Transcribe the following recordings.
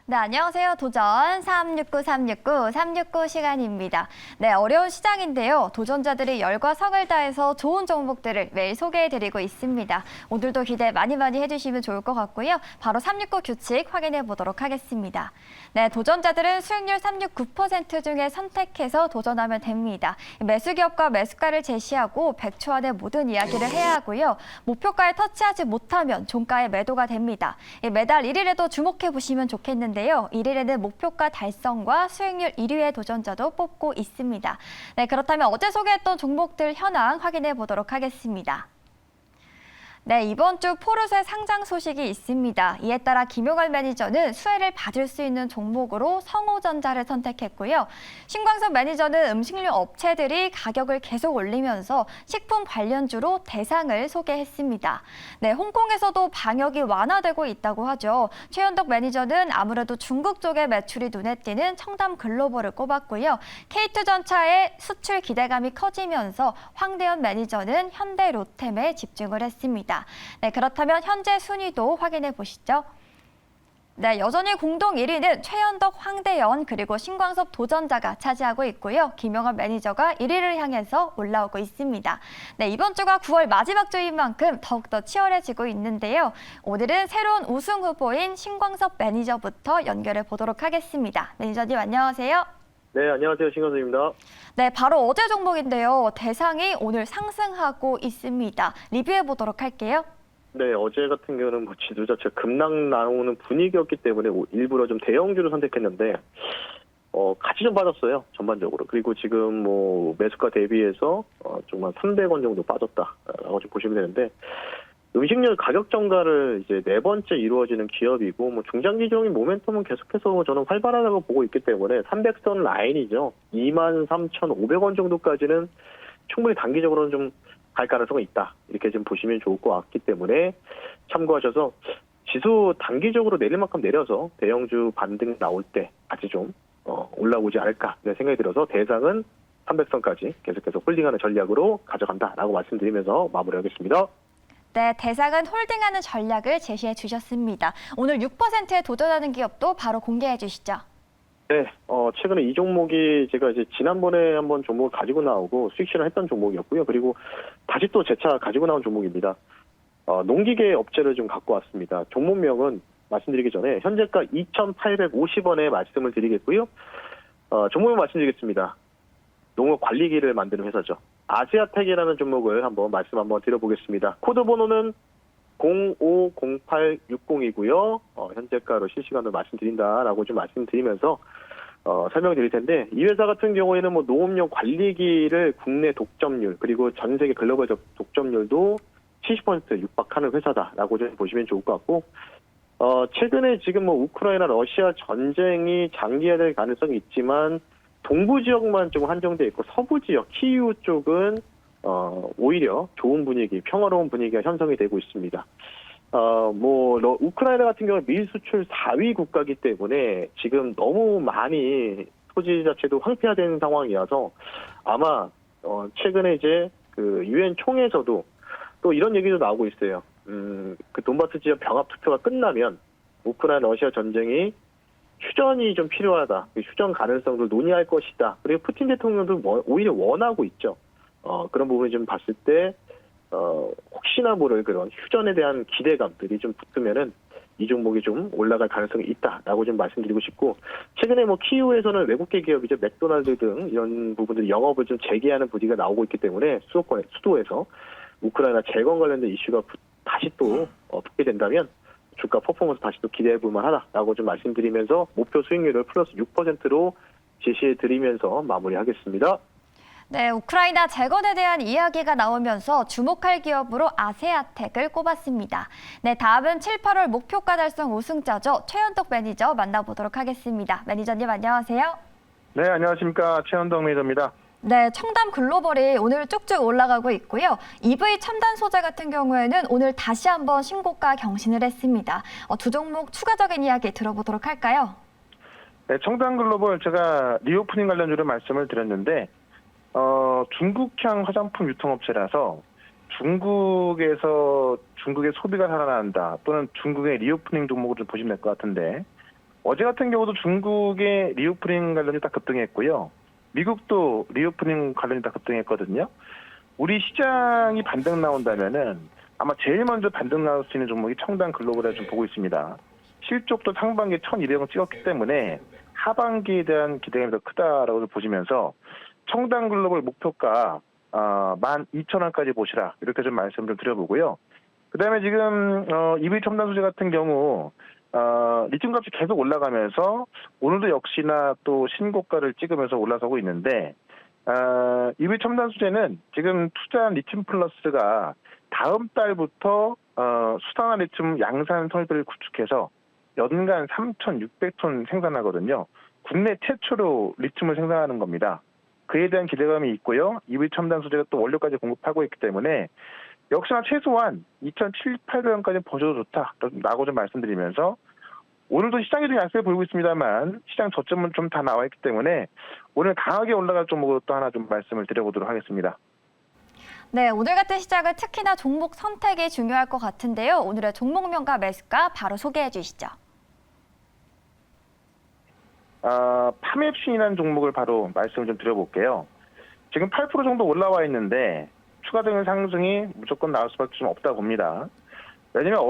네, 안녕하세요. 도전 369 시간입니다. 네, 어려운 시장인데요. 도전자들이 열과 성을 다해서 좋은 종목들을 매일 소개해드리고 있습니다. 오늘도 기대 많이 해주시면 좋을 것 같고요. 바로 369 규칙 확인해 보도록 하겠습니다. 네, 도전자들은 수익률 369% 중에 선택해서 도전하면 됩니다. 매수기업과 매수가를 제시하고 100초 안에 모든 이야기를 해야 하고요. 목표가에 터치하지 못하면 종가에 매도가 됩니다. 매달 1일에도 주목해 보시면 좋겠는데요. 1일에는 목표가 달성과 수익률 1위의 도전자도 뽑고 있습니다. 네, 그렇다면 어제 소개했던 종목들 현황 확인해 보도록 하겠습니다. 네, 이번 주 포르쉐 상장 소식이 있습니다. 이에 따라 김용환 매니저는 수혜를 받을 수 있는 종목으로 성호전자를 선택했고요. 신광섭 매니저는 음식료 업체들이 가격을 계속 올리면서 식품 관련주로 대상을 소개했습니다. 네, 홍콩에서도 방역이 완화되고 있다고 하죠. 최현덕 매니저는 아무래도 중국 쪽의 매출이 눈에 띄는 청담 글로벌을 꼽았고요. K2전차의 수출 기대감이 커지면서 황대현 매니저는 현대 로템에 집중을 했습니다. 네, 그렇다면 현재 순위도 확인해 보시죠. 네, 여전히 공동 1위는 최현덕, 황대현 그리고 신광섭 도전자가 차지하고 있고요. 김영환 매니저가 1위를 향해서 올라오고 있습니다. 네, 이번 주가 9월 마지막 주인 만큼 더욱더 치열해지고 있는데요. 오늘은 새로운 우승 후보인 신광섭 매니저부터 연결해 보도록 하겠습니다. 매니저님 안녕하세요. 네, 안녕하세요. 신광섭입니다. 네, 바로 어제 종목인데요. 대상이 오늘 상승하고 있습니다. 리뷰해 보도록 할게요. 네, 어제 같은 경우는 지수 자체가 급락 나오는 분위기였기 때문에 일부러 좀 대형주를 선택했는데, 같이 좀 빠졌어요. 전반적으로. 그리고 지금 매수가 대비해서 좀 한 300원 정도 빠졌다라고 좀 보시면 되는데, 음식료 가격 정가를 이제 네 번째 이루어지는 기업이고, 중장기적인 모멘텀은 계속해서 저는 활발하다고 보고 있기 때문에 300선 라인이죠. 23,500원 정도까지는 충분히 단기적으로는 좀 갈 가능성이 있다. 이렇게 좀 보시면 좋을 것 같기 때문에 참고하셔서 지수 단기적으로 내릴 만큼 내려서 대형주 반등 나올 때 같이 좀 올라오지 않을까 생각이 들어서 대상은 300선까지 계속해서 홀딩하는 전략으로 가져간다라고 말씀드리면서 마무리하겠습니다. 네, 대상은 홀딩하는 전략을 제시해 주셨습니다. 오늘 6%에 도전하는 기업도 바로 공개해 주시죠. 네, 최근에 이 종목이 제가 이제 지난번에 한번 종목을 가지고 나오고 수익 실현했던 종목이었고요. 그리고 다시 또 재차 가지고 나온 종목입니다. 농기계 업체를 좀 갖고 왔습니다. 종목명은 말씀드리기 전에 현재가 2,850원에 말씀을 드리겠고요. 종목명 말씀드리겠습니다. 농업 관리기를 만드는 회사죠. 아시아텍이라는 종목을 말씀 드려보겠습니다. 코드 번호는 050860이고요. 현재가로 실시간으로 말씀드린다라고 좀 말씀드리면서 설명드릴 텐데, 이 회사 같은 경우에는 농업용 관리기를 국내 독점률 그리고 전 세계 글로벌 독점률도 70% 육박하는 회사다라고 좀 보시면 좋을 것 같고, 최근에 지금 우크라이나 러시아 전쟁이 장기화될 가능성이 있지만 동부 지역만 좀 한정돼 있고 서부 지역 키이우 쪽은 오히려 좋은 분위기, 평화로운 분위기가 형성이 되고 있습니다. 우크라이나 같은 경우는 밀 수출 4위 국가이기 때문에 지금 너무 많이 토지 자체도 황폐화된 상황이어서 아마 최근에 이제 그 유엔 총회에서도 또 이런 얘기도 나오고 있어요. 그 돈바스 지역 병합 투표가 끝나면 우크라이나 러시아 전쟁이 휴전이 좀 필요하다. 휴전 가능성을 논의할 것이다. 그리고 푸틴 대통령도 오히려 원하고 있죠. 그런 부분을 좀 봤을 때, 혹시나 모를 그런 휴전에 대한 기대감들이 좀 붙으면은 이 종목이 좀 올라갈 가능성이 있다라고 좀 말씀드리고 싶고, 최근에 키이우에서는 외국계 기업이죠. 맥도날드 등 이런 부분들이 영업을 좀 재개하는 분위기가 나오고 있기 때문에 수도에서 우크라이나 재건 관련된 이슈가 다시 또 붙게 된다면 주가 퍼포먼스 다시 또 기대해 볼 만하다라고 좀 말씀드리면서 목표 수익률을 플러스 6%로 제시해 드리면서 마무리하겠습니다. 네, 우크라이나 재건에 대한 이야기가 나오면서 주목할 기업으로 아세아텍을 꼽았습니다. 네, 다음은 7, 8월 목표가 달성 우승자죠. 최현덕 매니저 만나보도록 하겠습니다. 매니저님 안녕하세요. 네, 안녕하십니까. 최현덕 매니저입니다. 네, 청담 글로벌이 오늘 쭉쭉 올라가고 있고요. EV 첨단 소재 같은 경우에는 오늘 다시 한번 신고가 경신을 했습니다. 두 종목 추가적인 이야기 들어보도록 할까요? 네, 청담 글로벌 제가 리오프닝 관련주로 말씀을 드렸는데 중국향 화장품 유통업체라서 중국의 소비가 살아난다 또는 중국의 리오프닝 종목을 좀 보시면 될 것 같은데 어제 같은 경우도 중국의 리오프닝 관련이 다 급등했고요. 미국도 리오프닝 관련이 다 급등했거든요. 우리 시장이 반등 나온다면은 아마 제일 먼저 반등 나올 수 있는 종목이 청단 글로벌에 좀 보고 있습니다. 실적도 상반기에 1,200원 찍었기 때문에 하반기에 대한 기대감이 더 크다라고 보시면서 청단 글로벌 목표가 12,000원까지 보시라 이렇게 좀 말씀 좀 드려보고요. 그다음에 지금 EV 첨단 소재 같은 경우 리튬 값이 계속 올라가면서 오늘도 역시나 또 신고가를 찍으면서 올라서고 있는데 EV 첨단 소재는 지금 투자한 리튬 플러스가 다음 달부터 수산화 리튬 양산 설비를 구축해서 연간 3,600톤 생산하거든요. 국내 최초로 리튬을 생산하는 겁니다. 그에 대한 기대감이 있고요. EV 첨단 소재가 또 원료까지 공급하고 있기 때문에 역시나 최소한 2,700~800원까지 보셔도 좋다라고 좀 말씀드리면서 오늘도 시장이 좀 약세를 보이고 있습니다만 시장 저점은 좀 다 나와 있기 때문에 오늘 강하게 올라갈 종목으로 또 하나 좀 말씀을 드려보도록 하겠습니다. 네, 오늘 같은 시작은 특히나 종목 선택이 중요할 것 같은데요. 오늘의 종목명과 매수가 바로 소개해 주시죠. 파맵신이라는 종목을 바로 말씀을 좀 드려볼게요. 지금 8% 정도 올라와 있는데 추가적인 상승이 무조건 나올 수밖에 좀 없다 봅니다. 왜냐면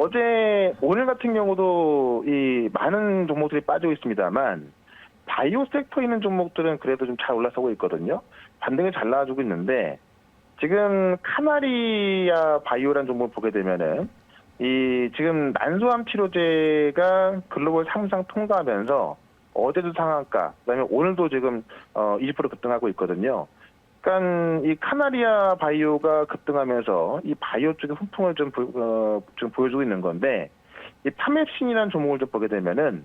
오늘 같은 경우도 이 많은 종목들이 빠지고 있습니다만 바이오 섹터에 있는 종목들은 그래도 좀 잘 올라서고 있거든요. 반등이 잘 나와주고 있는데 지금 카나리아 바이오라는 종목을 보게 되면은 이 지금 난소암 치료제가 글로벌 3상 통과하면서 어제도 상한가, 그다음에 오늘도 지금 20% 급등하고 있거든요. 그러니까 이 카나리아 바이오가 급등하면서 이 바이오 쪽의 훈풍을 좀 보여주고 있는 건데 이 파맵신이라는 종목을 좀 보게 되면은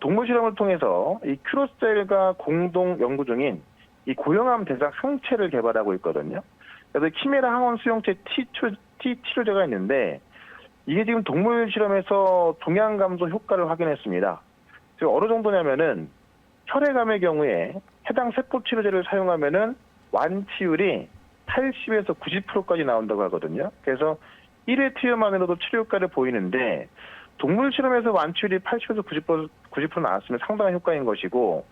동물 실험을 통해서 이 큐로셀과 공동 연구 중인 이 고형암 대상 항체를 개발하고 있거든요. 그래서 키메라 항원 수용체 T 치료제가 있는데 이게 지금 동물 실험에서 동양 감소 효과를 확인했습니다. 지금 어느 정도냐면은 혈액암의 경우에 해당 세포 치료제를 사용하면은 완치율이 80에서 90%까지 나온다고 하거든요. 그래서 1회 투여만으로도 치료 효과를 보이는데 동물 실험에서 완치율이 80에서 90% 나왔으면 상당한 효과인 것이고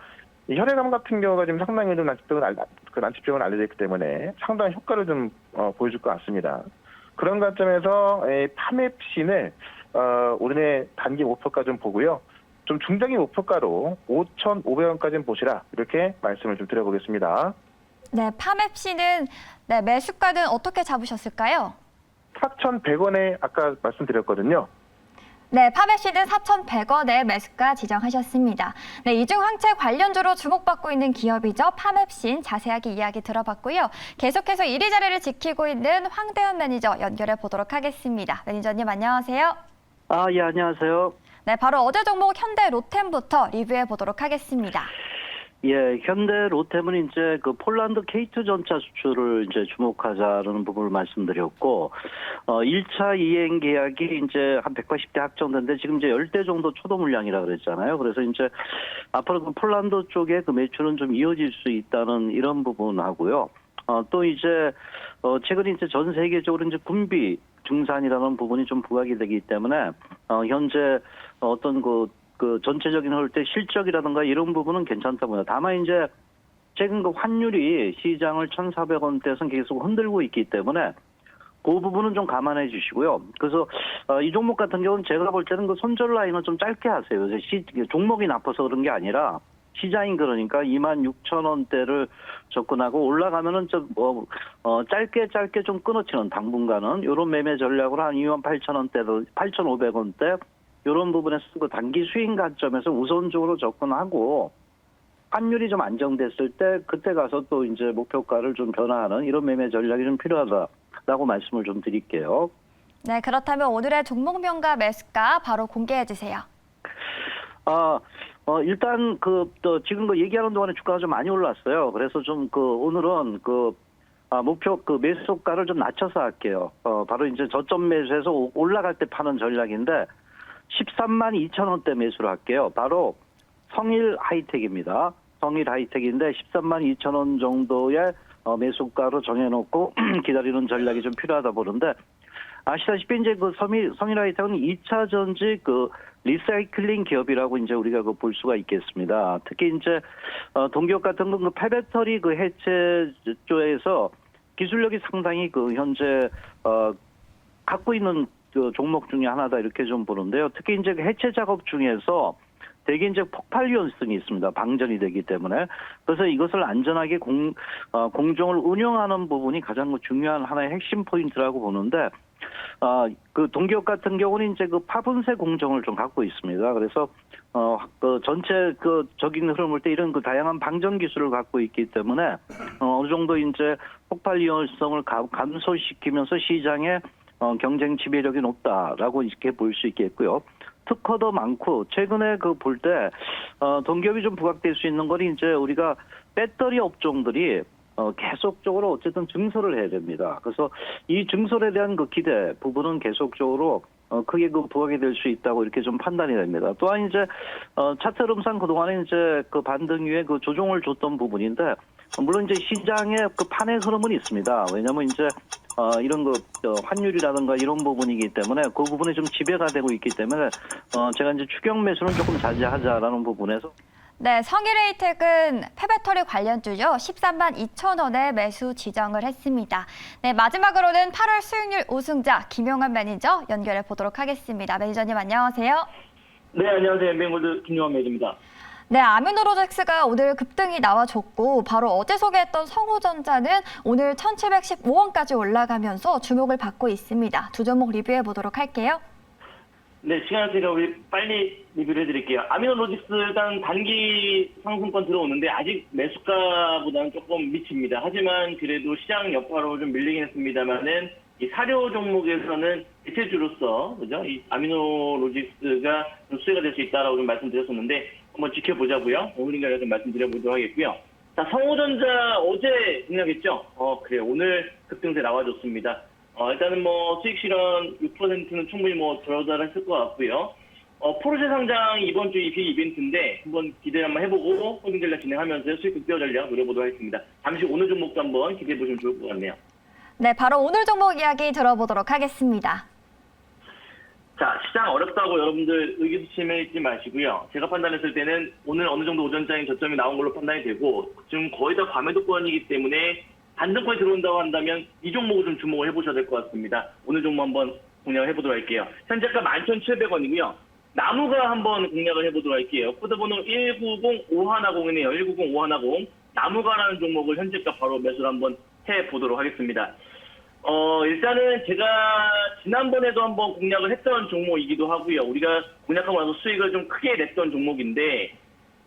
이 혈액암 같은 경우가 지금 상당히 좀 난치병을 알려져 있기 때문에 상당한 효과를 좀 보여줄 것 같습니다. 그런 관점에서 파맵신을 오늘의 단기 목표가 좀 보고요. 좀 중장기 목표가로 5,500원까지는 보시라 이렇게 말씀을 좀 드려보겠습니다. 네, 파맵씨는 네, 매수가는 어떻게 잡으셨을까요? 4,100원에 아까 말씀드렸거든요. 네, 파맵씨는 4,100원에 매수가 지정하셨습니다. 네, 이중항체 관련주로 주목받고 있는 기업이죠. 파맵신 자세하게 이야기 들어봤고요. 계속해서 1위 자리를 지키고 있는 황대현 매니저 연결해 보도록 하겠습니다. 매니저님 안녕하세요. 예, 안녕하세요. 네, 바로 어제 종목 현대 로템부터 리뷰해 보도록 하겠습니다. 예, 현대 로템은 이제 그 폴란드 K2 전차 수출을 이제 주목하자라는 부분을 말씀드렸고, 1차 이행 계약이 이제 한 180대 확정된데 지금 이제 10대 정도 초도 물량이라 그랬잖아요. 그래서 이제 앞으로 그 폴란드 쪽에 그 매출은 좀 이어질 수 있다는 이런 부분하고요. 또 이제 최근에 이제 전 세계적으로 이제 군비 증산이라는 부분이 좀 부각이 되기 때문에 현재 어떤 그 전체적인 때 실적이라든가 이런 부분은 괜찮다고 합니다. 다만 이제 최근 그 환율이 시장을 1,400원대에서 계속 흔들고 있기 때문에 그 부분은 좀 감안해 주시고요. 그래서 이 종목 같은 경우는 제가 볼 때는 그 손절 라인을 좀 짧게 하세요. 종목이 나빠서 그런 게 아니라 시장이 그러니까 26,000원대를 접근하고 올라가면은 좀 짧게 좀 끊어치는 당분간은 이런 매매 전략으로 한 28,000원대, 8,500원대 이런 부분에서 그 단기 수익 관점에서 우선적으로 접근하고 환율이 좀 안정됐을 때 그때 가서 또 이제 목표가를 좀 변화하는 이런 매매 전략이 좀 필요하다라고 말씀을 좀 드릴게요. 네, 그렇다면 오늘의 종목명과 매수가 바로 공개해 주세요. 일단 또 지금 얘기하는 동안에 주가가 좀 많이 올랐어요. 그래서 좀 오늘은 목표 매수가를 좀 낮춰서 할게요. 바로 이제 저점 매수해서 올라갈 때 파는 전략인데 132,000원대 매수를 할게요. 바로 성일 하이텍입니다. 성일 하이텍인데 132,000원 정도의 매수가로 정해놓고 기다리는 전략이 좀 필요하다 보는데 아시다시피 이제 그 서미라이트는 2차 전지 그 리사이클링 기업이라고 이제 우리가 그 볼 수가 있겠습니다. 특히 이제 동기업 같은 건 그 폐배터리 그 해체 쪽에서 기술력이 상당히 그 현재 갖고 있는 그 종목 중에 하나다 이렇게 좀 보는데요. 특히 이제 그 해체 작업 중에서 대개 이제 폭발 위험성이 있습니다. 방전이 되기 때문에. 그래서 이것을 안전하게 공정을 운영하는 부분이 가장 중요한 하나의 핵심 포인트라고 보는데, 그 동기업 같은 경우는 이제 그 파분쇄 공정을 좀 갖고 있습니다. 그래서 그 전체 그 적인 흐름을 볼 때 이런 그 다양한 방전 기술을 갖고 있기 때문에 어느 정도 이제 폭발 위험성을 감소시키면서 시장에 경쟁 지배력이 높다라고 이렇게 볼 수 있겠고요. 특허도 많고 최근에 그 볼 때 동기업이 좀 부각될 수 있는 건 이제 우리가 배터리 업종들이 계속적으로 어쨌든 증설을 해야 됩니다. 그래서 이 증설에 대한 그 기대 부분은 계속적으로 크게 그 부각이 될 수 있다고 이렇게 좀 판단이 됩니다. 또한 이제 차트 흐름상 그동안에 이제 그 반등 이후에 그 조정을 줬던 부분인데 물론 이제 시장의 그 판의 흐름은 있습니다. 왜냐하면 이제 이런 그 환율이라든가 이런 부분이기 때문에 그 부분에 좀 지배가 되고 있기 때문에 제가 이제 추경 매수는 조금 자제하자라는 부분에서. 네, 성일에이텍은 폐배터리 관련주죠. 13만 2천 원에 매수 지정을 했습니다. 네, 마지막으로는 8월 수익률 우승자 김용환 매니저 연결해 보도록 하겠습니다. 매니저님 안녕하세요. 네, 안녕하세요. 엠뱅골드 김용환 매니저입니다. 네, 아미노로젝스가 오늘 급등이 나와줬고 바로 어제 소개했던 성우전자는 오늘 1,715원까지 올라가면서 주목을 받고 있습니다. 두 종목 리뷰해 보도록 할게요. 네, 시간 제가 우리 빨리 리뷰를 해드릴게요. 아미노로직스 일단 단기 상승권 들어오는데 아직 매수가보다는 조금 미칩니다. 하지만 그래도 시장 여파로 좀 밀리긴 했습니다만은 이 사료 종목에서는 대체주로서 그죠? 이 아미노로직스가 좀 수혜가 될 수 있다라고 좀 말씀드렸었는데 한번 지켜보자고요. 오늘인가요 좀 말씀드려보도록 하겠고요. 자, 성우전자 어제 공략했죠? 그래요. 오늘 급등세 나와줬습니다. 일단은 뭐 수익 실현 6%는 충분히 뭐 들어달했을 것 같고요. 포르쉐 상장 이번 주 빅 이벤트인데 한번 기대 한번 해보고 호lding 전략 진행하면서 수익 극대화 전략 노려보도록 하겠습니다. 잠시 오늘 종목도 한번 기대해 보시면 좋을 것 같네요. 네, 바로 오늘 종목 이야기 들어보도록 하겠습니다. 자, 시장 어렵다고 여러분들 의기소침해지 마시고요. 제가 판단했을 때는 오늘 어느 정도 오전장인 저점이 나온 걸로 판단이 되고 지금 거의 다 과매도권이기 때문에 반등권이 들어온다고 한다면 이 종목을 좀 주목을 해보셔야 될 것 같습니다. 오늘 종목 한번 공략을 해보도록 할게요. 현재가 11,700원이고요. 나무가 한번 공략을 해보도록 할게요. 코드번호 190510이네요. 190510. 나무가라는 종목을 현재가 바로 매수를 한번 해보도록 하겠습니다. 일단은 제가 지난번에도 한번 공략을 했던 종목이기도 하고요. 우리가 공략하고 나서 수익을 좀 크게 냈던 종목인데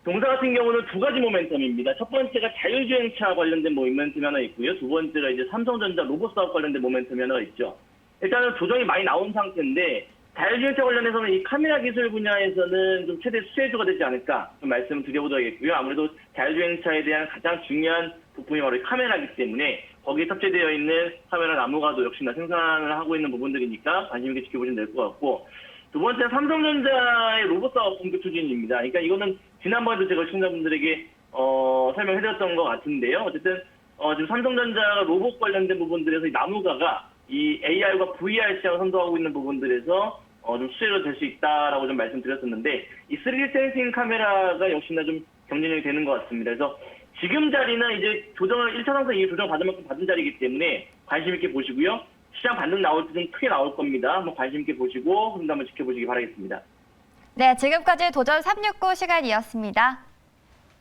동사 같은 경우는 두 가지 모멘텀입니다. 첫 번째가 자율주행차 관련된 모멘텀이 하나 있고요. 두 번째가 이제 삼성전자 로봇 사업 관련된 모멘텀이 하나가 있죠. 일단은 조정이 많이 나온 상태인데 자율주행차 관련해서는 이 카메라 기술 분야에서는 좀 최대 수혜주가 되지 않을까 좀 말씀을 드려보도록 하겠고요. 아무래도 자율주행차에 대한 가장 중요한 부품이 바로 이 카메라이기 때문에 거기에 탑재되어 있는 카메라 나무가도 역시나 생산을 하고 있는 부분들이니까 관심 있게 지켜보시면 될 것 같고 두 번째는 삼성전자의 로봇 사업 본격 추진입니다. 그러니까 이거는 지난번에도 제가 시청자분들에게 설명해드렸던 것 같은데요. 어쨌든 지금 삼성전자가 로봇 관련된 부분들에서 이 나무가가 이 AR과 VR 시장을 선도하고 있는 부분들에서 좀 수혜가 될 수 있다라고 좀 말씀드렸었는데 이 3D 센싱 카메라가 역시나 좀 경쟁력이 되는 것 같습니다. 그래서 지금 자리는 이제 조정을 1차 상승 이후 조정 받은 만큼 받은 자리이기 때문에 관심 있게 보시고요. 시장 반등 나올 때 좀 크게 나올 겁니다. 한번 관심 있게 보시고 한번 지켜보시기 바라겠습니다. 네, 지금까지 도전 369 시간이었습니다.